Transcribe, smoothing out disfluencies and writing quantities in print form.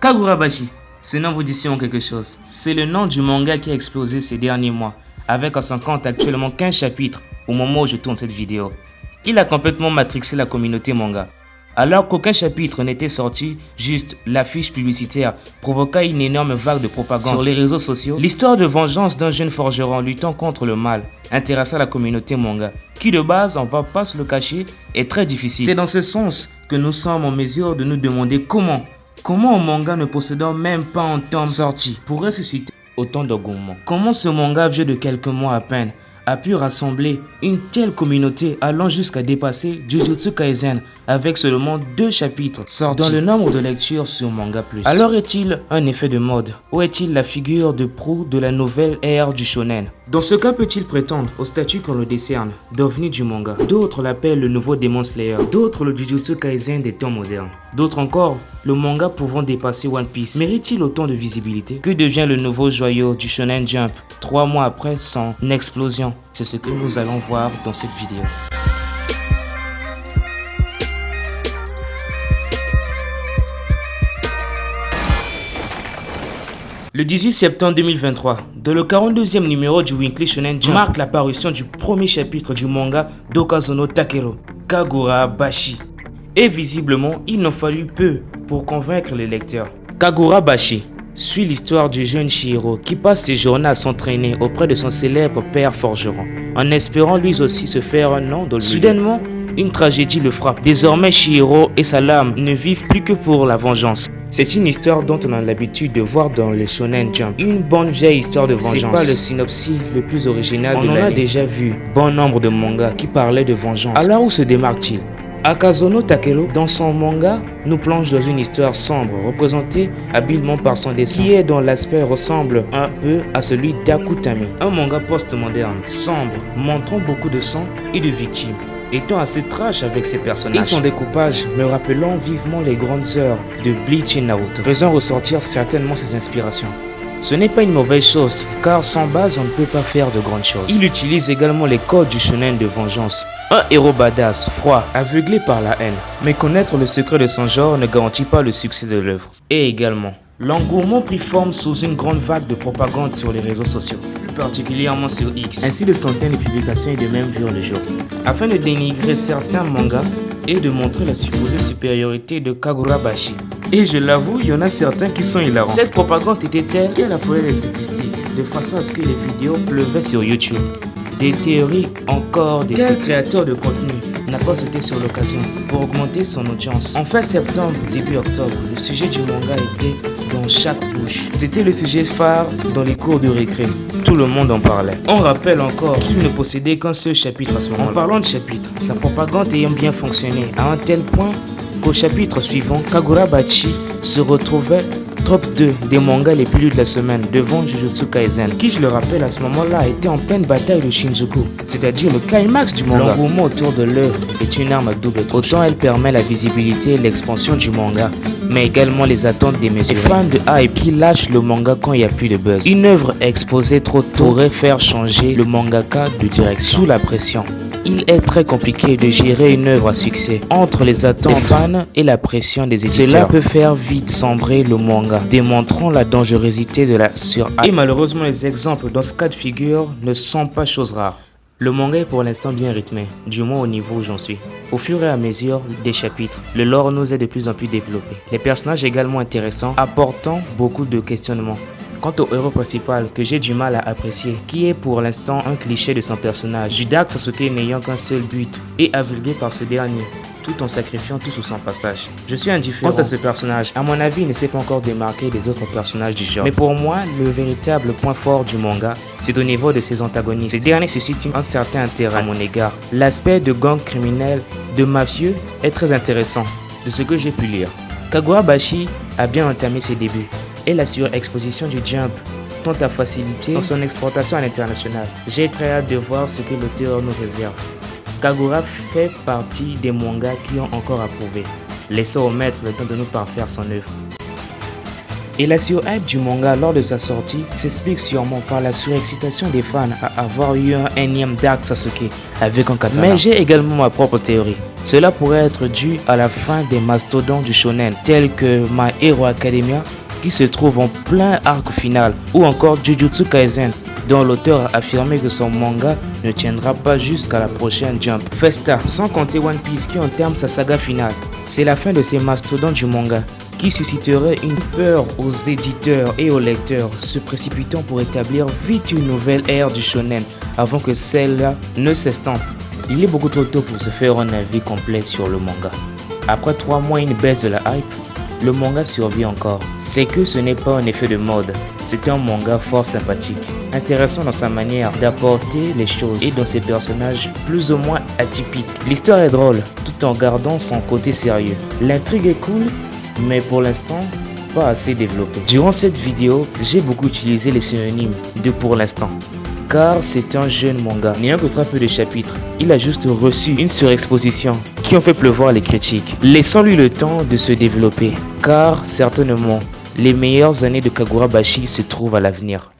Kagurabashi, ce nom vous dit sûrement quelque chose. C'est le nom du manga qui a explosé ces derniers mois, avec à son compte actuellement 15 chapitres au moment où je tourne cette vidéo. Il a complètement matrixé la communauté manga. Alors qu'aucun chapitre n'était sorti, juste l'affiche publicitaire provoqua une énorme vague de propagande sur les réseaux sociaux. L'histoire de vengeance d'un jeune forgeron luttant contre le mal intéressa la communauté manga, qui de base, on va pas se le cacher, est très difficile. C'est dans ce sens que nous sommes en mesure de nous demander comment un manga ne possédant même pas un tome sorti pourrait susciter autant d'engouement. Comment ce manga vieux de quelques mois à peine a pu rassembler une telle communauté allant jusqu'à dépasser Jujutsu Kaisen avec seulement 2 chapitres sortis dans le nombre de lectures sur Manga Plus. Alors est-il un effet de mode ou est-il la figure de proue de la nouvelle ère du shonen? Dans ce cas, peut-il prétendre au statut qu'on le décerne d'ovni du manga? D'autres l'appellent le nouveau Demon Slayer, d'autres le Jujutsu Kaisen des temps modernes, d'autres encore le manga pouvant dépasser One Piece. Mérite-t-il autant de visibilité? Que devient le nouveau joyau du Shonen Jump 3 mois après son explosion? C'est ce que nous allons voir dans cette vidéo. Le 18 septembre 2023, dans le 42e numéro du Weekly Shonen Jump, marque l'apparition du premier chapitre du manga d'Okazono Takeru, Kagurabashi. Et visiblement, il n'en fallut peu pour convaincre les lecteurs. Kagurabashi suit l'histoire du jeune Chihiro qui passe ses journées à s'entraîner auprès de son célèbre père forgeron, en espérant lui aussi se faire un nom dans le milieu. Soudainement, une tragédie le frappe. Désormais, Chihiro et sa lame ne vivent plus que pour la vengeance. C'est une histoire dont on a l'habitude de voir dans les Shonen Jump. Une bonne vieille histoire de vengeance. C'est pas le synopsis le plus original de l'année. On en a déjà vu bon nombre de mangas qui parlaient de vengeance. Alors où se démarque-t-il? Akazono Takeru, dans son manga, nous plonge dans une histoire sombre, représentée habilement par son dessin, qui est dont l'aspect ressemble un peu à celui d'Akutami. Un manga post-moderne, sombre, montrant beaucoup de sang et de victimes, étant assez trash avec ses personnages. Et son découpage me rappelant vivement les grandes heures de Bleach et Naruto, faisant ressortir certainement ses inspirations. Ce n'est pas une mauvaise chose, car sans base, on ne peut pas faire de grandes choses. Il utilise également les codes du shonen de vengeance. Un héros badass, froid, aveuglé par la haine. Mais connaître le secret de son genre ne garantit pas le succès de l'œuvre. Et également, l'engouement prit forme sous une grande vague de propagande sur les réseaux sociaux, plus particulièrement sur X. Ainsi, de centaines de publications et de même vurent le jour, afin de dénigrer certains mangas et de montrer la supposée supériorité de Kagurabashi. Et je l'avoue, il y en a certains qui sont hilarants. Cette propagande était telle qu'elle affolait les statistiques, de façon à ce que les vidéos pleuvaient sur YouTube. Des théories encore, des créateurs de contenu n'a pas sauté sur l'occasion pour augmenter son audience. En fin septembre, début octobre, le sujet du manga était dans chaque bouche. C'était le sujet phare dans les cours de récré. Tout le monde en parlait. On rappelle encore qu'il ne possédait qu'un seul chapitre à ce moment-là. En parlant de chapitre, sa propagande ayant bien fonctionné à un tel point qu'au chapitre suivant, Kagurabashi se retrouvait top 2 des mangas les plus lus de la semaine devant Jujutsu Kaisen, qui, je le rappelle, à ce moment-là était en pleine bataille de Shinjuku, c'est-à-dire le climax du manga. L'engouement autour de l'œuvre est une arme à double tranchant. Autant elle permet la visibilité et l'expansion du manga, mais également les attentes des mesurés. Les fans de hype qui lâchent le manga quand il n'y a plus de buzz. Une œuvre exposée trop tôt pourrait faire changer le mangaka de direction. Sous la pression, il est très compliqué de gérer une œuvre à succès entre les attentes des fans et la pression des éditeurs. Cela peut faire vite sombrer le manga, démontrant la dangerosité de la surhype. Et malheureusement, les exemples dans ce cas de figure ne sont pas choses rares. Le manga est pour l'instant bien rythmé, du moins au niveau où j'en suis. Au fur et à mesure des chapitres, le lore nous est de plus en plus développé. Les personnages également intéressants, apportant beaucoup de questionnements. Quant au héros principal, que j'ai du mal à apprécier, qui est pour l'instant un cliché de son personnage, Judak Sasuke n'ayant qu'un seul but, et aveuglé par ce dernier, tout en sacrifiant tout sous son passage. Je suis indifférent quant à ce personnage. À mon avis, il ne s'est pas encore démarqué des autres personnages du genre. Mais pour moi, le véritable point fort du manga, c'est au niveau de ses antagonistes. Ces derniers suscitent un certain intérêt à mon égard. L'aspect de gang criminel, de mafieux, est très intéressant, de ce que j'ai pu lire. Kagurabashi a bien entamé ses débuts, et la surexposition du Jump tend à faciliter son exportation à l'international. J'ai très hâte de voir ce que l'auteur nous réserve. Kagura fait partie des mangas qui ont encore à prouver. Laissons au maître le temps de nous parfaire son œuvre. Et la surhype du manga lors de sa sortie s'explique sûrement par la surexcitation des fans à avoir eu un énième Dark Sasuke avec un katana. Mais j'ai également ma propre théorie. Cela pourrait être dû à la fin des mastodontes du shonen tels que My Hero Academia qui se trouve en plein arc final, ou encore Jujutsu Kaisen dont l'auteur a affirmé que son manga ne tiendra pas jusqu'à la prochaine Jump. Festa, sans compter One Piece qui entame sa saga finale. C'est la fin de ces mastodontes du manga qui susciterait une peur aux éditeurs et aux lecteurs, se précipitant pour établir vite une nouvelle ère du shonen avant que celle-là ne s'estompe. Il est beaucoup trop tôt pour se faire un avis complet sur le manga. Après 3 mois et une baisse de la hype, le manga survit encore. C'est que ce n'est pas un effet de mode, c'est un manga fort sympathique, intéressant dans sa manière d'apporter les choses et dans ses personnages plus ou moins atypiques. L'histoire est drôle, tout en gardant son côté sérieux. L'intrigue est cool, mais pour l'instant, pas assez développée. Durant cette vidéo, j'ai beaucoup utilisé les synonymes de pour l'instant, car c'est un jeune manga, n'ayant que très peu de chapitres. Il a juste reçu une surexposition qui ont fait pleuvoir les critiques. Laissons-lui le temps de se développer, car certainement, les meilleures années de Kagurabashi se trouvent à l'avenir.